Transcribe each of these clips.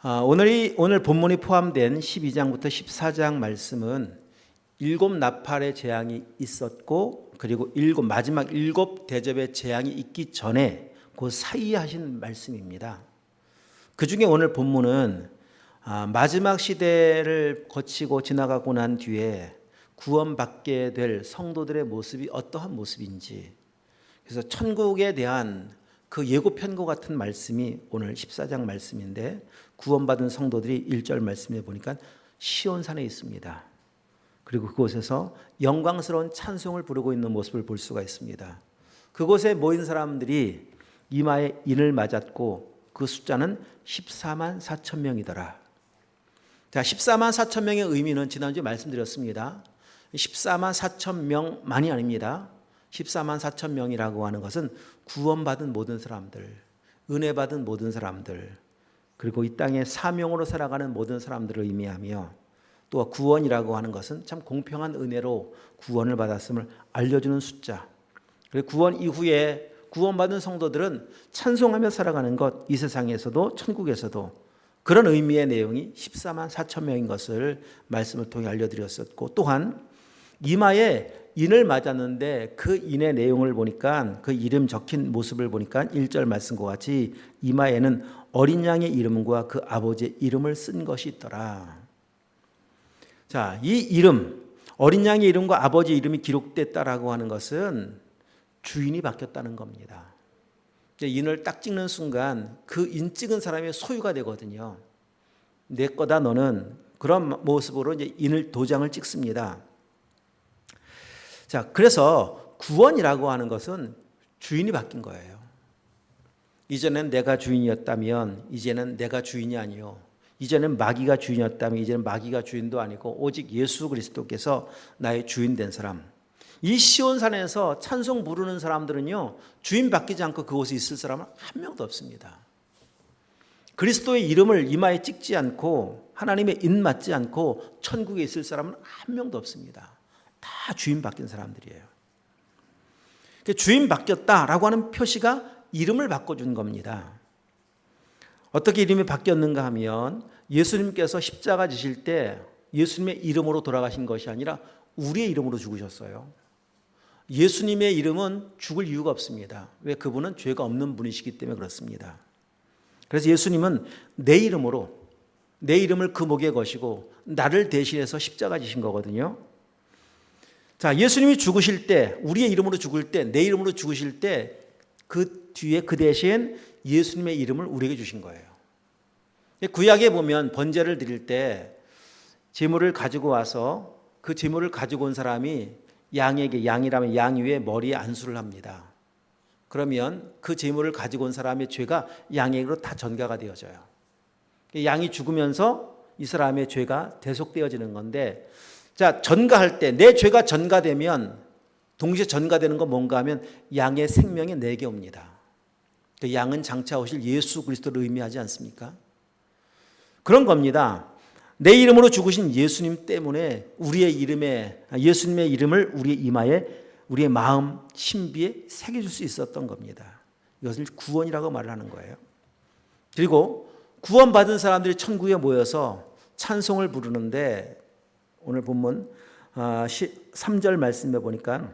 오늘 본문이 포함된 12장부터 14장 말씀은 일곱 나팔의 재앙이 있었고, 그리고 마지막 일곱 대접의 재앙이 있기 전에 그 사이에 하신 말씀입니다. 그 중에 오늘 본문은 마지막 시대를 거치고 지나가고 난 뒤에 구원받게 될 성도들의 모습이 어떠한 모습인지, 그래서 천국에 대한 그 예고편과 같은 말씀이 오늘 14장 말씀인데, 구원받은 성도들이 1절 말씀에 보니까 시온산에 있습니다. 그리고 그곳에서 영광스러운 찬송을 부르고 있는 모습을 볼 수가 있습니다. 그곳에 모인 사람들이 이마에 인을 맞았고 그 숫자는 14만 4천 명이더라. 자, 14만 4천 명의 의미는 지난주에 말씀드렸습니다. 14만 4천 명만이 아닙니다. 14만 4천 명이라고 하는 것은 구원받은 모든 사람들, 은혜 받은 모든 사람들, 그리고 이 땅에 사명으로 살아가는 모든 사람들을 의미하며, 또 구원이라고 하는 것은 참 공평한 은혜로 구원을 받았음을 알려주는 숫자, 그리고 구원 이후에 구원받은 성도들은 찬송하며 살아가는 것, 이 세상에서도 천국에서도 그런 의미의 내용이 14만 4천 명인 것을 말씀을 통해 알려드렸었고, 또한 이마에 인을 맞았는데 그 인의 내용을 보니까, 그 이름 적힌 모습을 보니까 1절 말씀과 같이 이마에는 어린 양의 이름과 그 아버지의 이름을 쓴 것이 있더라. 자, 이 이름, 어린 양의 이름과 아버지의 이름이 기록됐다라고 하는 것은 주인이 바뀌었다는 겁니다. 인을 딱 찍는 순간 그 인 찍은 사람의 소유가 되거든요. 내 거다 너는, 그런 모습으로 이제 도장을 찍습니다. 자, 그래서 구원이라고 하는 것은 주인이 바뀐 거예요. 이전엔 내가 주인이었다면 이제는 내가 주인이 아니요, 이제는 마귀가 주인이었다면 이제는 마귀가 주인도 아니고 오직 예수 그리스도께서 나의 주인 된 사람. 이 시온산에서 찬송 부르는 사람들은요, 주인 바뀌지 않고 그곳에 있을 사람은 한 명도 없습니다. 그리스도의 이름을 이마에 찍지 않고 하나님의 인 맞지 않고 천국에 있을 사람은 한 명도 없습니다. 다 주인 바뀐 사람들이에요. 주인 바뀌었다라고 하는 표시가 이름을 바꿔준 겁니다. 어떻게 이름이 바뀌었는가 하면, 예수님께서 십자가 지실 때 예수님의 이름으로 돌아가신 것이 아니라 우리의 이름으로 죽으셨어요. 예수님의 이름은 죽을 이유가 없습니다. 왜? 그분은 죄가 없는 분이시기 때문에 그렇습니다. 그래서 예수님은 내 이름을 그 목에 거시고 나를 대신해서 십자가 지신 거거든요. 자, 예수님이 죽으실 때, 우리의 이름으로 죽을 때, 내 이름으로 죽으실 때 그 뒤에 그 대신 예수님의 이름을 우리에게 주신 거예요. 구약에 보면 번제를 드릴 때 제물을 가지고 와서 그 제물을 가지고 온 사람이 양이라면 양 위에 머리에 안수를 합니다. 그러면 그 제물을 가지고 온 사람의 죄가 양에게로 다 전가가 되어져요. 양이 죽으면서 이 사람의 죄가 대속되어지는 건데, 자, 전가할 때 내 죄가 전가되면 동시에 전가되는 건 뭔가 하면 양의 생명이 내게 옵니다. 그 양은 장차 오실 예수 그리스도를 의미하지 않습니까? 그런 겁니다. 내 이름으로 죽으신 예수님 때문에 예수님의 이름을 우리의 이마에, 우리의 마음 신비에 새겨줄 수 있었던 겁니다. 이것을 구원이라고 말을 하는 거예요. 그리고 구원받은 사람들이 천국에 모여서 찬송을 부르는데, 오늘 본문 3절 말씀에 보니까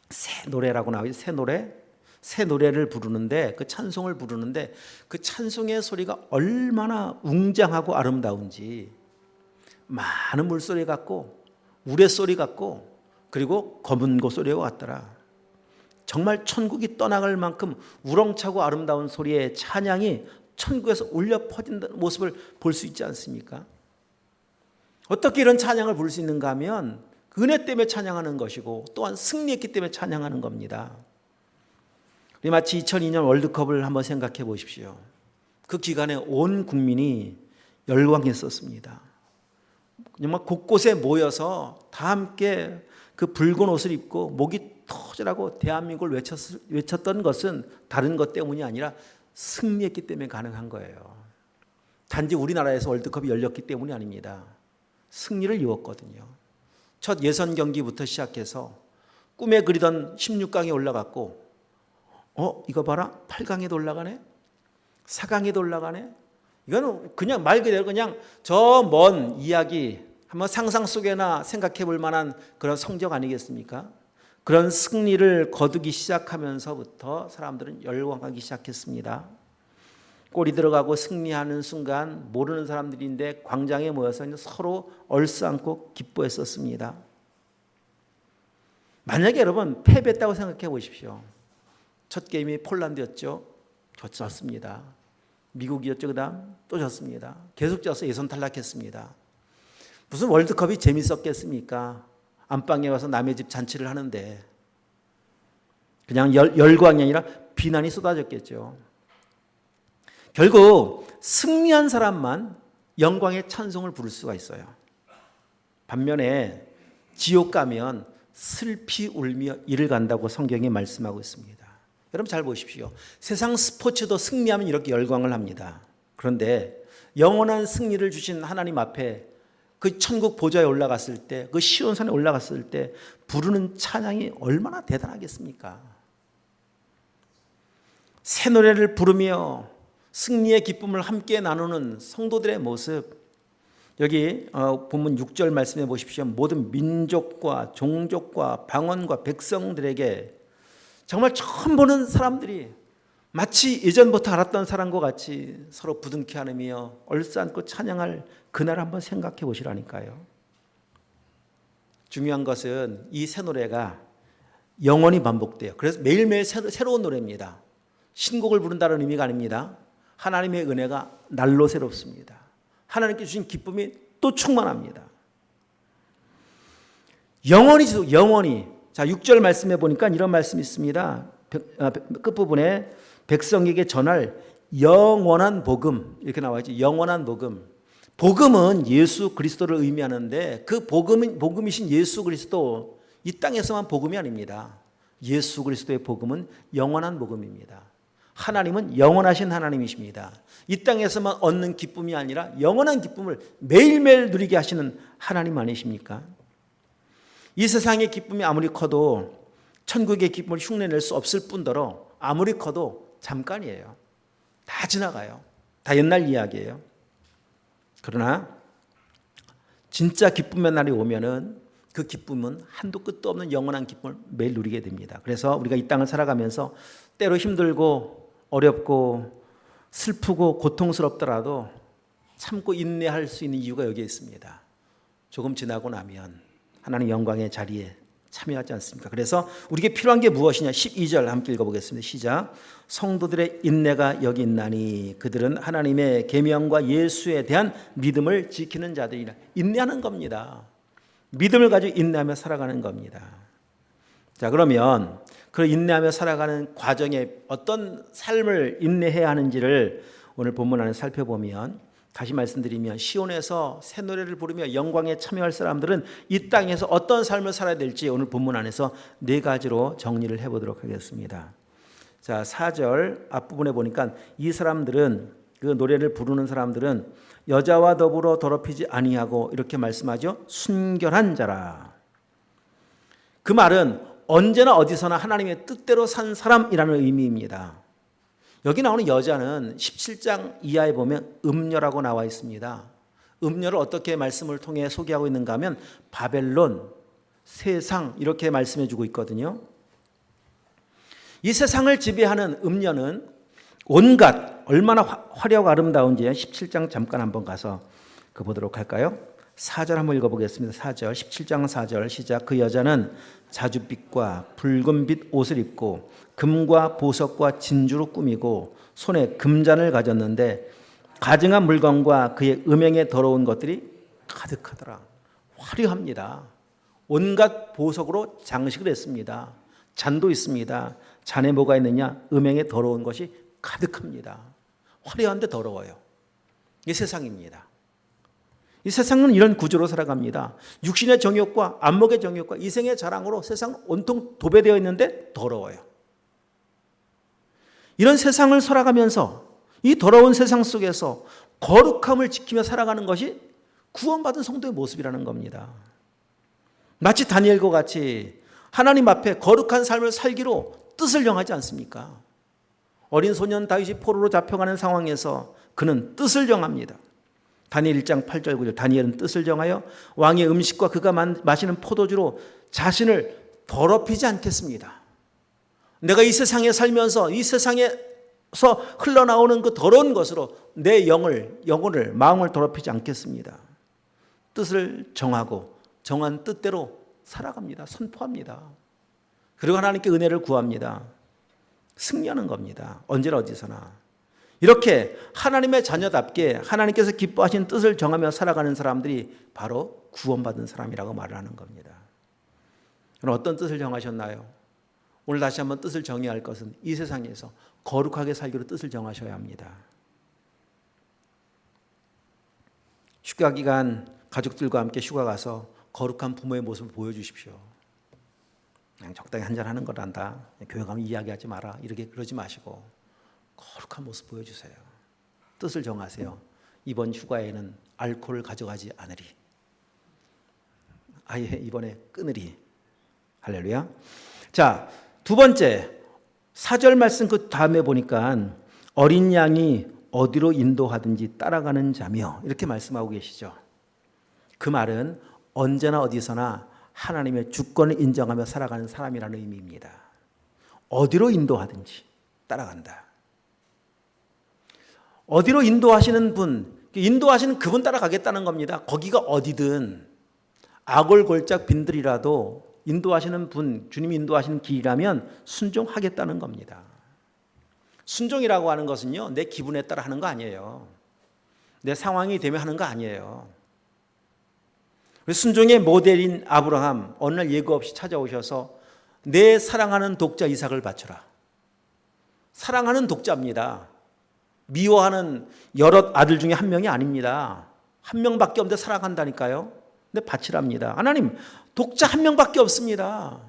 새 노래라고 나와요. 새 노래를 부르는데, 그 찬송을 부르는데 그 찬송의 소리가 얼마나 웅장하고 아름다운지, 많은 물소리 같고 우레소리 같고 그리고 검은 고 소리와 같더라. 정말 천국이 떠나갈 만큼 우렁차고 아름다운 소리의 찬양이 천국에서 울려 퍼진다는 모습을 볼 수 있지 않습니까? 어떻게 이런 찬양을 부를 수 있는가 하면 은혜 때문에 찬양하는 것이고, 또한 승리했기 때문에 찬양하는 겁니다. 마치 2002년 월드컵을 한번 생각해 보십시오. 그 기간에 온 국민이 열광했었습니다. 정말 곳곳에 모여서 다 함께 그 붉은 옷을 입고 목이 터지라고 대한민국을 외쳤던 것은 다른 것 때문이 아니라 승리했기 때문에 가능한 거예요. 단지 우리나라에서 월드컵이 열렸기 때문이 아닙니다. 승리를 이뤘거든요. 첫 예선 경기부터 시작해서 꿈에 그리던 16강에 올라갔고, 이거 봐라, 8강에도 올라가네, 4강에도 올라가네, 이거는 그냥 말 그대로 그냥 저 먼 이야기, 한번 상상 속에나 생각해 볼 만한 그런 성적 아니겠습니까? 그런 승리를 거두기 시작하면서부터 사람들은 열광하기 시작했습니다. 골이 들어가고 승리하는 순간 모르는 사람들인데 광장에 모여서 서로 얼싸안고 기뻐했었습니다. 만약에 여러분 패배했다고 생각해 보십시오. 첫 게임이 폴란드였죠. 졌습니다. 미국이었죠. 그다음 또 졌습니다. 계속 져서 예선 탈락했습니다. 무슨 월드컵이 재밌었겠습니까? 안방에 와서 남의 집 잔치를 하는데 그냥 열광이 아니라 비난이 쏟아졌겠죠. 결국 승리한 사람만 영광의 찬송을 부를 수가 있어요. 반면에 지옥 가면 슬피 울며 이를 간다고 성경이 말씀하고 있습니다. 여러분 잘 보십시오. 세상 스포츠도 승리하면 이렇게 열광을 합니다. 그런데 영원한 승리를 주신 하나님 앞에 그 천국 보좌에 올라갔을 때, 그 시온산에 올라갔을 때 부르는 찬양이 얼마나 대단하겠습니까? 새 노래를 부르며 승리의 기쁨을 함께 나누는 성도들의 모습, 여기 본문 6절 말씀해 보십시오. 모든 민족과 종족과 방언과 백성들에게 정말 처음 보는 사람들이 마치 예전부터 알았던 사람과 같이 서로 부둥켜 안으며 얼싸안고 찬양할 그날 한번 생각해 보시라니까요. 중요한 것은 이 새 노래가 영원히 반복돼요. 그래서 매일매일 새로운 노래입니다. 신곡을 부른다는 의미가 아닙니다. 하나님의 은혜가 날로 새롭습니다. 하나님께 주신 기쁨이 또 충만합니다. 영원히죠, 영원히. 자, 6절 말씀해 보니까 이런 말씀이 있습니다. 끝부분에 백성에게 전할 영원한 복음, 이렇게 나와 있죠. 영원한 복음. 복음은 예수 그리스도를 의미하는데 그 복음이신 예수 그리스도, 이 땅에서만 복음이 아닙니다. 예수 그리스도의 복음은 영원한 복음입니다. 하나님은 영원하신 하나님이십니다. 이 땅에서만 얻는 기쁨이 아니라 영원한 기쁨을 매일매일 누리게 하시는 하나님 아니십니까? 이 세상의 기쁨이 아무리 커도 천국의 기쁨을 흉내낼 수 없을 뿐더러 아무리 커도 잠깐이에요. 다 지나가요. 다 옛날 이야기예요. 그러나 진짜 기쁨의 날이 오면은 그 기쁨은 한도 끝도 없는 영원한 기쁨을 매일 누리게 됩니다. 그래서 우리가 이 땅을 살아가면서 때로 힘들고 어렵고 슬프고 고통스럽더라도 참고 인내할 수 있는 이유가 여기에 있습니다. 조금 지나고 나면 하나님 영광의 자리에 참여하지 않습니까? 그래서 우리에게 필요한 게 무엇이냐? 12절 함께 읽어보겠습니다. 시작. 성도들의 인내가 여기 있나니 그들은 하나님의 계명과 예수에 대한 믿음을 지키는 자들이라. 인내하는 겁니다. 믿음을 가지고 인내하며 살아가는 겁니다. 자, 그러면 그 인내하며 살아가는 과정에 어떤 삶을 인내해야 하는지를 오늘 본문 안에 살펴보면, 다시 말씀드리면 시온에서 새 노래를 부르며 영광에 참여할 사람들은 이 땅에서 어떤 삶을 살아야 될지 오늘 본문 안에서 네 가지로 정리를 해보도록 하겠습니다. 자, 4절 앞부분에 보니까 이 사람들은, 그 노래를 부르는 사람들은 여자와 더불어 더럽히지 아니하고 이렇게 말씀하죠. 순결한 자라. 그 말은 언제나 어디서나 하나님의 뜻대로 산 사람이라는 의미입니다. 여기 나오는 여자는 17장 이하에 보면 음녀라고 나와 있습니다. 음녀를 어떻게 말씀을 통해 소개하고 있는가 하면 바벨론, 세상 이렇게 말씀해 주고 있거든요. 이 세상을 지배하는 음녀는 온갖 얼마나 화려하고 아름다운지 17장 잠깐 한번 가서 보도록 할까요? 4절 한번 읽어보겠습니다. 4절, 17장 4절 시작. 그 여자는 자줏빛과 붉은빛 옷을 입고 금과 보석과 진주로 꾸미고 손에 금잔을 가졌는데 가증한 물건과 그의 음행에 더러운 것들이 가득하더라. 화려합니다. 온갖 보석으로 장식을 했습니다. 잔도 있습니다. 잔에 뭐가 있느냐? 음행에 더러운 것이 가득합니다. 화려한데 더러워요. 이게 세상입니다. 이 세상은 이런 구조로 살아갑니다. 육신의 정욕과 안목의 정욕과 이생의 자랑으로 세상은 온통 도배되어 있는데 더러워요. 이런 세상을 살아가면서 이 더러운 세상 속에서 거룩함을 지키며 살아가는 것이 구원받은 성도의 모습이라는 겁니다. 마치 다니엘과 같이 하나님 앞에 거룩한 삶을 살기로 뜻을 정하지 않습니까? 어린 소년 다윗이 포로로 잡혀가는 상황에서 그는 뜻을 정합니다. 다니엘 1장 8절 9절 다니엘은 뜻을 정하여 왕의 음식과 그가 마시는 포도주로 자신을 더럽히지 않겠습니다. 내가 이 세상에 살면서 이 세상에서 흘러나오는 그 더러운 것으로 내 영혼을 마음을 더럽히지 않겠습니다. 뜻을 정하고 정한 뜻대로 살아갑니다. 선포합니다. 그리고 하나님께 은혜를 구합니다. 승리하는 겁니다. 언제나 어디서나. 이렇게 하나님의 자녀답게 하나님께서 기뻐하신 뜻을 정하며 살아가는 사람들이 바로 구원받은 사람이라고 말을 하는 겁니다. 그럼 어떤 뜻을 정하셨나요? 오늘 다시 한번 뜻을 정해야 할 것은 이 세상에서 거룩하게 살기로 뜻을 정하셔야 합니다. 휴가 기간 가족들과 함께 휴가 가서 거룩한 부모의 모습을 보여주십시오. 그냥 적당히 한잔하는 거란다. 교회 가면 이야기하지 마라. 이렇게 그러지 마시고 거룩한 모습 보여주세요. 뜻을 정하세요. 이번 휴가에는 알코올을 가져가지 않으리. 아예 이번에 끊으리. 할렐루야. 자, 두 번째 4절 말씀 그 다음에 보니까 어린 양이 어디로 인도하든지 따라가는 자며 이렇게 말씀하고 계시죠. 그 말은 언제나 어디서나 하나님의 주권을 인정하며 살아가는 사람이라는 의미입니다. 어디로 인도하든지 따라간다. 어디로 인도하시는 분, 인도하시는 그분 따라가겠다는 겁니다. 거기가 어디든 아골골짝 빈들이라도 인도하시는 분, 주님이 인도하시는 길이라면 순종하겠다는 겁니다. 순종이라고 하는 것은요, 내 기분에 따라 하는 거 아니에요. 내 상황이 되면 하는 거 아니에요. 순종의 모델인 아브라함 어느 날 예고 없이 찾아오셔서 내 사랑하는 독자 이삭을 바쳐라. 사랑하는 독자입니다. 미워하는 여러 아들 중에 한 명이 아닙니다. 한 명밖에 없는데 사랑한다니까요. 근데 바치랍니다. 하나님, 독자 한 명밖에 없습니다.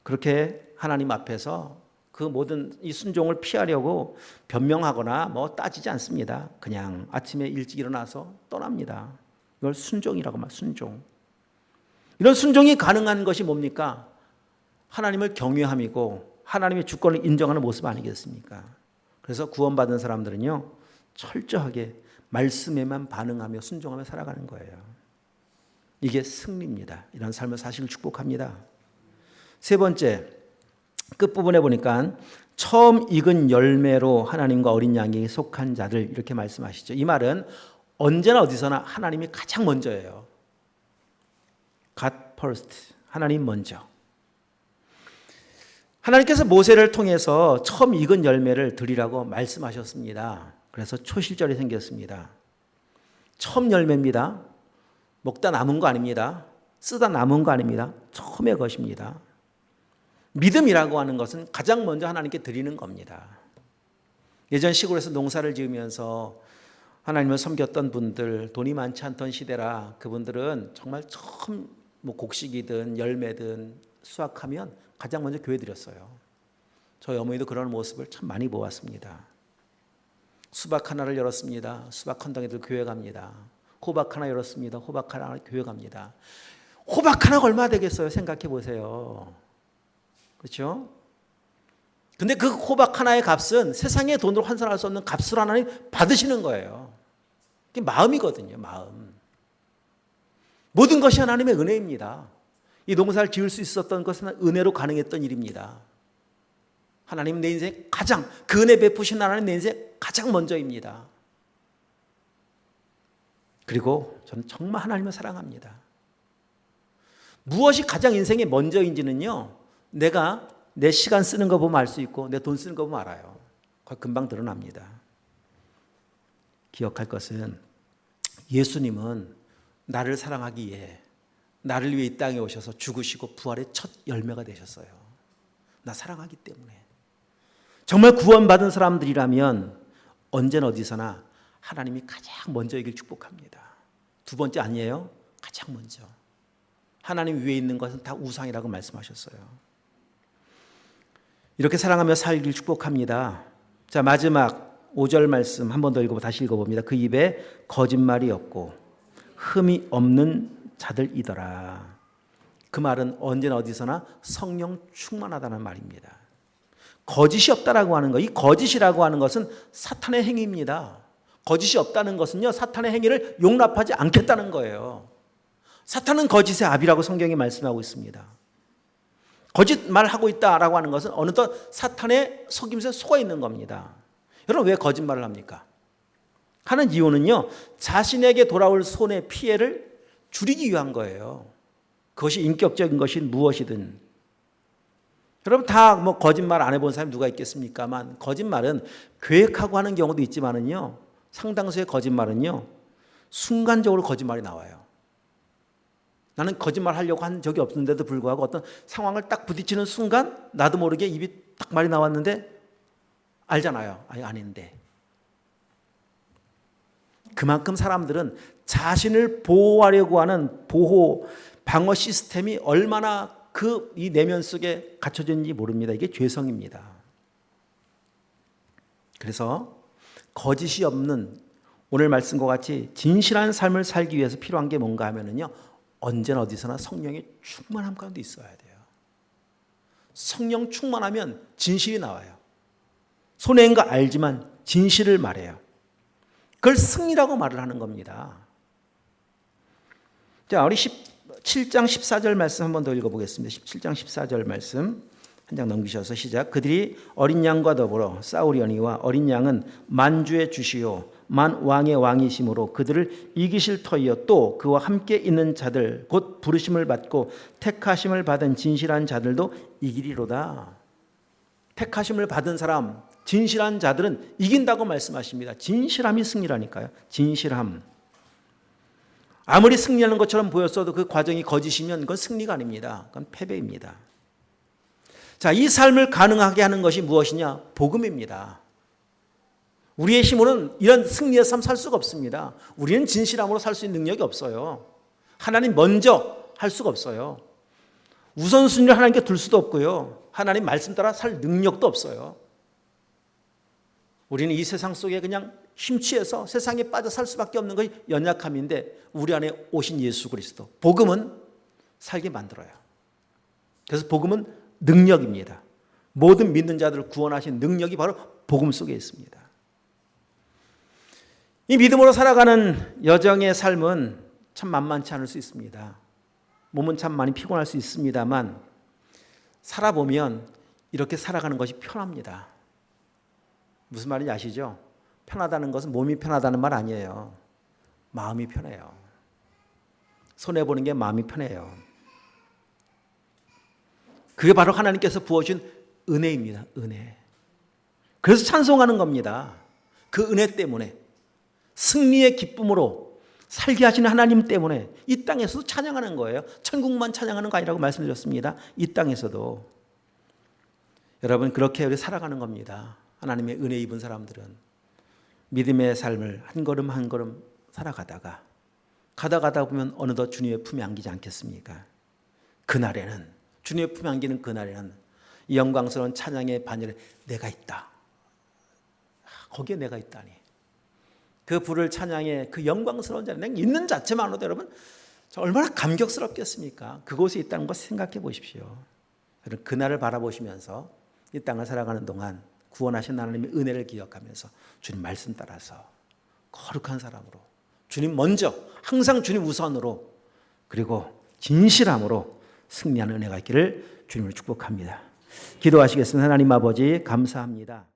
그렇게 하나님 앞에서 그 모든 이 순종을 피하려고 변명하거나 뭐 따지지 않습니다. 그냥 아침에 일찍 일어나서 떠납니다. 이걸 순종이라고 말, 순종. 이런 순종이 가능한 것이 뭡니까? 하나님을 경외함이고 하나님의 주권을 인정하는 모습 아니겠습니까? 그래서 구원받은 사람들은요, 철저하게 말씀에만 반응하며 순종하며 살아가는 거예요. 이게 승리입니다. 이런 삶을 사시길 축복합니다. 세 번째, 끝부분에 보니까 처음 익은 열매로 하나님과 어린 양에게 속한 자들 이렇게 말씀하시죠. 이 말은 언제나 어디서나 하나님이 가장 먼저예요. God first. 하나님 먼저. 하나님께서 모세를 통해서 처음 익은 열매를 드리라고 말씀하셨습니다. 그래서 초실절이 생겼습니다. 처음 열매입니다. 먹다 남은 거 아닙니다. 쓰다 남은 거 아닙니다. 처음의 것입니다. 믿음이라고 하는 것은 가장 먼저 하나님께 드리는 겁니다. 예전 시골에서 농사를 지으면서 하나님을 섬겼던 분들, 돈이 많지 않던 시대라 그분들은 정말 처음 곡식이든 열매든 수확하면 가장 먼저 교회 드렸어요. 저희 어머니도 그런 모습을 참 많이 보았습니다. 수박 하나를 열었습니다. 수박 한 덩이들 교회 갑니다. 호박 하나 열었습니다. 호박 하나 교회 갑니다. 호박 하나가 얼마 되겠어요? 생각해 보세요. 그렇죠? 근데 그 호박 하나의 값은 세상의 돈으로 환산할 수 없는 값을 하나님 받으시는 거예요. 그게 마음이거든요. 마음. 모든 것이 하나님의 은혜입니다. 이 농사를 지을 수 있었던 것은 은혜로 가능했던 일입니다. 하나님 내 인생 가장 그 은혜 베푸신 하나님 내 인생 가장 먼저입니다. 그리고 저는 정말 하나님을 사랑합니다. 무엇이 가장 인생의 먼저인지는요, 내가 내 시간 쓰는 거 보면 알 수 있고 내 돈 쓰는 거 보면 알아요. 금방 드러납니다. 기억할 것은 예수님은 나를 사랑하기에 나를 위해 이 땅에 오셔서 죽으시고 부활의 첫 열매가 되셨어요. 나 사랑하기 때문에. 정말 구원받은 사람들이라면 언제나 어디서나 하나님이 가장 먼저이길 축복합니다. 두 번째 아니에요? 가장 먼저. 하나님 위에 있는 것은 다 우상이라고 말씀하셨어요. 이렇게 사랑하며 살길 축복합니다. 자, 마지막 5절 말씀 한 번 더 다시 읽어봅니다. 그 입에 거짓말이 없고 흠이 없는 자들이더라. 그 말은 언제나 어디서나 성령 충만하다는 말입니다. 거짓이 없다라고 하는 거, 이 거짓이라고 하는 것은 사탄의 행위입니다. 거짓이 없다는 것은요, 사탄의 행위를 용납하지 않겠다는 거예요. 사탄은 거짓의 아비라고 성경이 말씀하고 있습니다. 거짓말하고 있다라고 하는 것은 어느덧 사탄의 속임수에 속아 있는 겁니다. 여러분, 왜 거짓말을 합니까? 하는 이유는요, 자신에게 돌아올 손해 피해를 줄이기 위한 거예요. 그것이 인격적인 것이 무엇이든. 여러분, 다 뭐 거짓말 안 해본 사람이 누가 있겠습니까만, 거짓말은 계획하고 하는 경우도 있지만은요, 상당수의 거짓말은요, 순간적으로 거짓말이 나와요. 나는 거짓말 하려고 한 적이 없는데도 불구하고 어떤 상황을 딱 부딪히는 순간 나도 모르게 입이 딱 말이 나왔는데 알잖아요. 아니, 아닌데. 그만큼 사람들은 자신을 보호하려고 하는 방어 시스템이 얼마나 이 내면 속에 갖춰졌는지 모릅니다. 이게 죄성입니다. 그래서 거짓이 없는 오늘 말씀과 같이 진실한 삶을 살기 위해서 필요한 게 뭔가 하면은요, 언제나 어디서나 성령의 충만함 가운데 있어야 돼요. 성령 충만하면 진실이 나와요. 손해인 거 알지만 진실을 말해요. 그걸 승리라고 말을 하는 겁니다. 자, 우리 17장 14절 말씀 한 번 더 읽어보겠습니다. 17장 14절 말씀 한 장 넘기셔서 시작. 그들이 어린 양과 더불어 싸우려니와 어린 양은 만주의 주시요 만 왕의 왕이심으로 그들을 이기실 터이요 또 그와 함께 있는 자들 곧 부르심을 받고 택하심을 받은 진실한 자들도 이기리로다. 택하심을 받은 사람, 진실한 자들은 이긴다고 말씀하십니다. 진실함이 승리라니까요. 진실함. 아무리 승리하는 것처럼 보였어도 그 과정이 거짓이면 그건 승리가 아닙니다. 그건 패배입니다. 자, 이 삶을 가능하게 하는 것이 무엇이냐? 복음입니다. 우리의 힘으로는 이런 승리의 삶 살 수가 없습니다. 우리는 진실함으로 살 수 있는 능력이 없어요. 하나님 먼저 할 수가 없어요. 우선순위를 하나님께 둘 수도 없고요. 하나님 말씀 따라 살 능력도 없어요. 우리는 이 세상 속에 그냥 심취해서 세상에 빠져 살 수밖에 없는 것이 연약함인데 우리 안에 오신 예수 그리스도, 복음은 살게 만들어요. 그래서 복음은 능력입니다. 모든 믿는 자들을 구원하신 능력이 바로 복음 속에 있습니다. 이 믿음으로 살아가는 여정의 삶은 참 만만치 않을 수 있습니다. 몸은 참 많이 피곤할 수 있습니다만 살아보면 이렇게 살아가는 것이 편합니다. 무슨 말인지 아시죠? 편하다는 것은 몸이 편하다는 말 아니에요. 마음이 편해요. 손해보는 게 마음이 편해요. 그게 바로 하나님께서 부어준 은혜입니다. 은혜. 그래서 찬송하는 겁니다. 그 은혜 때문에 승리의 기쁨으로 살게 하시는 하나님 때문에 이 땅에서도 찬양하는 거예요. 천국만 찬양하는 거 아니라고 말씀드렸습니다. 이 땅에서도. 여러분, 그렇게 우리 살아가는 겁니다. 하나님의 은혜 입은 사람들은 믿음의 삶을 한 걸음 한 걸음 살아가다가 가다 보면 어느덧 주님의 품에 안기지 않겠습니까? 그날에는, 주님의 품에 안기는 그날에는 이 영광스러운 찬양의 반열에 내가 있다. 거기에 내가 있다니. 그 부를 찬양의 그 영광스러운 자리에 있는 자체만으로도 여러분 얼마나 감격스럽겠습니까? 그곳에 있다는 것 생각해 보십시오. 여러분, 그날을 바라보시면서 이 땅을 살아가는 동안 구원하신 하나님의 은혜를 기억하면서 주님 말씀 따라서 거룩한 사람으로, 주님 먼저, 항상 주님 우선으로, 그리고 진실함으로 승리하는 은혜가 있기를 주님을 축복합니다. 기도하시겠습니다. 하나님 아버지 감사합니다.